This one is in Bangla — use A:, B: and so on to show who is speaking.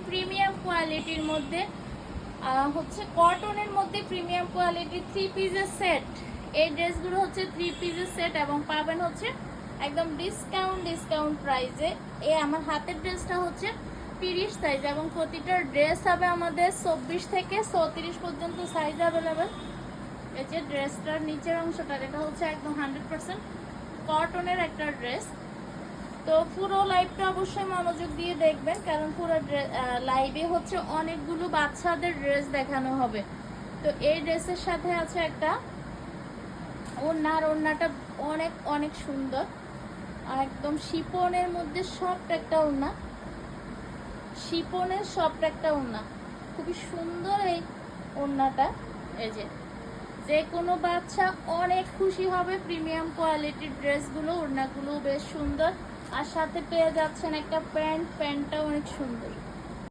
A: প্রিমিয়াম কোয়ালিটির মধ্যে হচ্ছে কটনের মধ্যে প্রিমিয়াম কোয়ালিটির 3 পিসের সেট। এই ড্রেসগুলো হচ্ছে 3 পিসের সেট এবং পাবেন হচ্ছে একদম ডিসকাউন্ট প্রাইসে। আমার হাতের ড্রেসটা হচ্ছে 30 সাইজ এবং প্রতিটা ড্রেস হবে আমাদের 24 থেকে 34 পর্যন্ত সাইজ অ্যাভেলেবেল। এই যে ড্রেসটার নিচের অংশটা, এটা হচ্ছে একদম 100% কটনের একটা ড্রেস। তো পুরো লাইভটা অবশ্যই মনোযোগ দিয়ে দেখবেন, কারণ পুরো লাইভে হচ্ছে অনেকগুলো বাচ্চাদের ড্রেস দেখানো হবে। তো এই ড্রেসের সাথে আছে একটা ওড়না, আর ওড়নাটা অনেক অনেক সুন্দর, একদম শিপনের মধ্যে সফট একটা ওড়না, শিপনের সফট একটা ওড়না, খুবই সুন্দর এই ওড়নাটা। এই যে কোনো বাচ্চা অনেক খুশি হবে। প্রিমিয়াম কোয়ালিটির ড্রেসগুলো, ওড়নাগুলো বেশ সুন্দর, আর সাথে পেয়ে যাচ্ছেন একটা প্যান্টটাও অনেক সুন্দর।